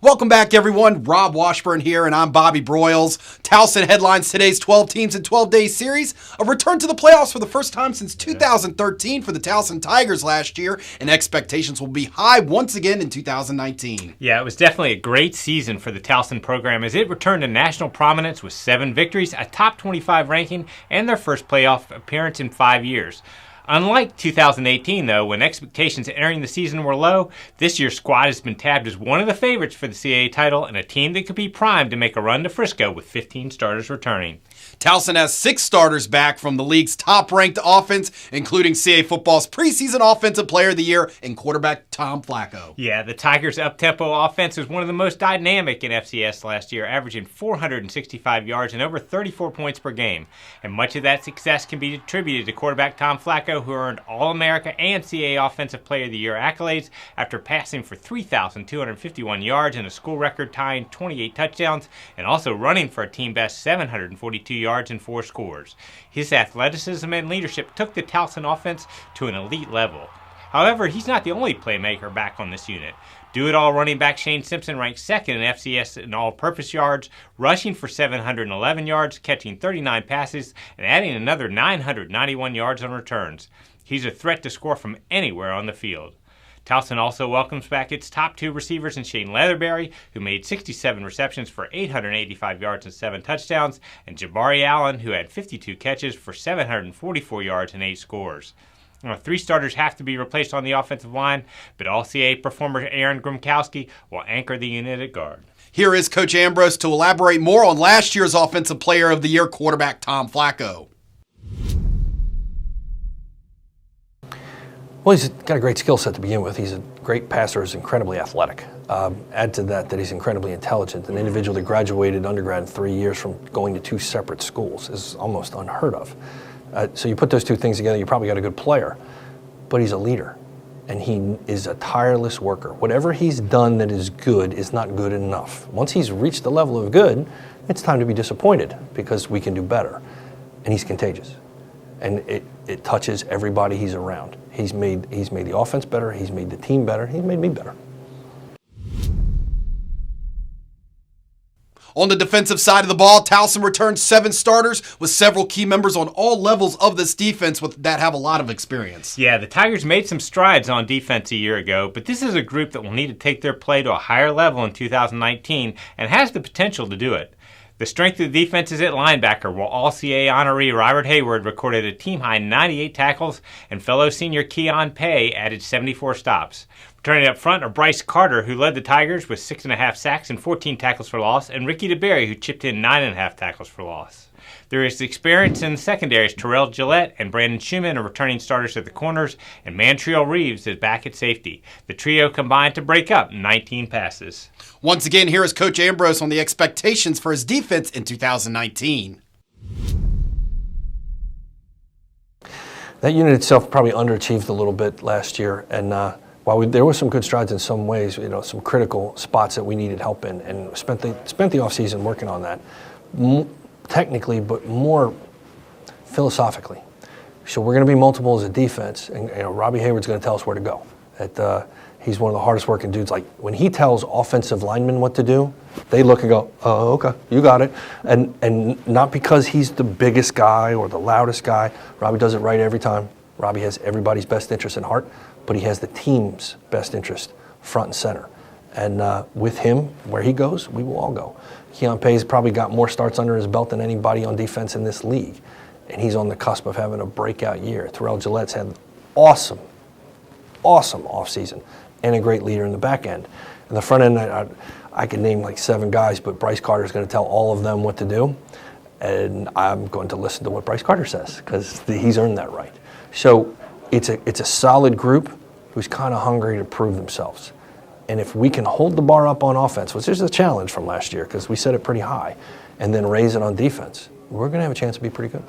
Welcome back, everyone. Rob Washburn here, and I'm Bobby Broyles. Towson headlines today's 12 teams in 12 days series, a return to the playoffs for the first time since 2013 for the Towson Tigers last year, and expectations will be high once again in 2019. Yeah, it was definitely a great season for the Towson program as it returned to national prominence with 7 victories, a top 25 ranking, and their first playoff appearance in 5 years. Unlike 2018, though, when expectations entering the season were low, this year's squad has been tabbed as one of the favorites for the CAA title and a team that could be primed to make a run to Frisco with 15 starters returning. Towson has 6 starters back from the league's top-ranked offense, including CAA football's preseason Offensive Player of the Year and quarterback Tom Flacco. Yeah, the Tigers' up-tempo offense was one of the most dynamic in FCS last year, averaging 465 yards and over 34 points per game. And much of that success can be attributed to quarterback Tom Flacco, who earned All-America and CAA Offensive Player of the Year accolades after passing for 3,251 yards and a school record-tying 28 touchdowns, and also running for a team-best 742 yards and 4 scores. His athleticism and leadership took the Towson offense to an elite level. However, he's not the only playmaker back on this unit. Do-it-all running back Shane Simpson ranked second in FCS in all-purpose yards, rushing for 711 yards, catching 39 passes, and adding another 991 yards on returns. He's a threat to score from anywhere on the field. Towson also welcomes back its top 2 receivers in Shane Leatherberry, who made 67 receptions for 885 yards and 7 touchdowns, and Jabari Allen, who had 52 catches for 744 yards and 8 scores. 3 starters have to be replaced on the offensive line, but All-CAA performer Aaron Grimkowski will anchor the unit at guard. Here is Coach Ambrose to elaborate more on last year's Offensive Player of the Year quarterback Tom Flacco. Well, he's got a great skill set to begin with. He's a great passer, he's incredibly athletic. Add to that he's incredibly intelligent. An individual that graduated undergrad in 3 years from going to 2 separate schools is almost unheard of. So you put those 2 things together, you probably got a good player. But he's a leader, and he is a tireless worker. Whatever he's done that is good is not good enough. Once he's reached the level of good, it's time to be disappointed because we can do better. And he's contagious. And it touches everybody he's around. He's made the offense better, he's made the team better, he's made me better. On the defensive side of the ball, Towson returned 7 starters with several key members on all levels of this defense that have a lot of experience. Yeah, the Tigers made some strides on defense a year ago, but this is a group that will need to take their play to a higher level in 2019 and has the potential to do it. The strength of the defense is at linebacker, while All-CAA honoree Robert Hayward recorded a team-high 98 tackles, and fellow senior Keon Pay added 74 stops. Returning up front are Bryce Carter, who led the Tigers with 6.5 sacks and 14 tackles for loss, and Ricky DeBerry, who chipped in 9.5 tackles for loss. There is experience in the secondaries. Terrell Gillette and Brandon Schumann are returning starters at the corners, and Mantriel Reeves is back at safety. The trio combined to break up 19 passes. Once again, here is Coach Ambrose on the expectations for his defense in 2019. That unit itself probably underachieved a little bit last year, and while there were some good strides in some ways, some critical spots that we needed help in, and spent the offseason working on that. Technically, but more philosophically. So we're going to be multiple as a defense, and Robbie Hayward's going to tell us where to go. He's one of the hardest working dudes. Like when he tells offensive linemen what to do, they look and go, "Oh, okay, you got it." And not because he's the biggest guy or the loudest guy. Robbie does it right every time. Robbie has everybody's best interest in heart, but he has the team's best interest front and center. And with him, where he goes, we will all go. Keon Pay's probably got more starts under his belt than anybody on defense in this league. And he's on the cusp of having a breakout year. Terrell Gillette's had awesome offseason and a great leader in the back end. In the front end, I could name like 7 guys, but Bryce Carter's going to tell all of them what to do. And I'm going to listen to what Bryce Carter says because he's earned that right. So it's a solid group who's kind of hungry to prove themselves. And if we can hold the bar up on offense, which is a challenge from last year because we set it pretty high, and then raise it on defense, we're going to have a chance to be pretty good.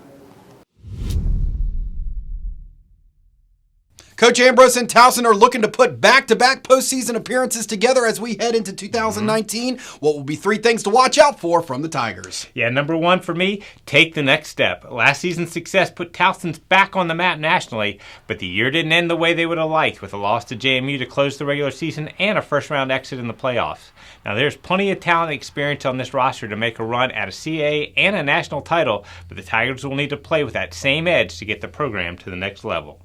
Coach Ambrose and Towson are looking to put back-to-back postseason appearances together as we head into 2019. What will be 3 things to watch out for from the Tigers? Yeah, number 1 for me, take the next step. Last season's success put Towson's back on the map nationally, but the year didn't end the way they would have liked, with a loss to JMU to close the regular season and a first-round exit in the playoffs. Now, there's plenty of talent and experience on this roster to make a run at a CAA and a national title, but the Tigers will need to play with that same edge to get the program to the next level.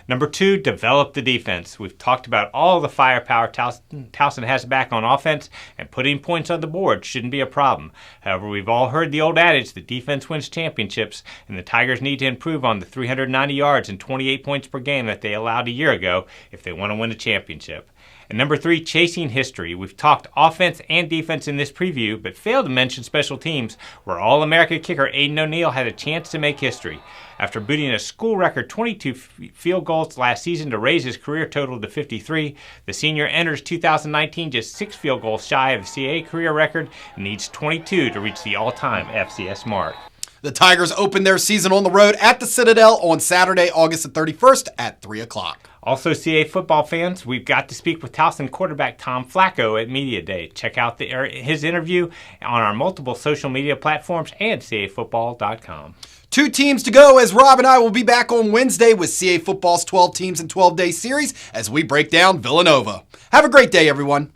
Number 2, develop the defense. We've talked about all the firepower Towson has back on offense, and putting points on the board shouldn't be a problem. However, we've all heard the old adage that defense wins championships, and the Tigers need to improve on the 390 yards and 28 points per game that they allowed a year ago if they want to win a championship. And number 3, chasing history. We've talked offense and defense in this preview, but failed to mention special teams, where All-America kicker Aiden O'Neal had a chance to make history. After booting a school record 22 field goals last season to raise his career total to 53, the senior enters 2019 just 6 field goals shy of the CAA career record and needs 22 to reach the all-time FCS mark. The Tigers open their season on the road at the Citadel on Saturday, August the 31st at 3 o'clock. Also, CAA football fans, we've got to speak with Towson quarterback Tom Flacco at Media Day. Check out his interview on our multiple social media platforms and CAAfootball.com. 2 teams to go, as Rob and I will be back on Wednesday with CAA Football's 12 Teams and 12 Day series as we break down Villanova. Have a great day, everyone.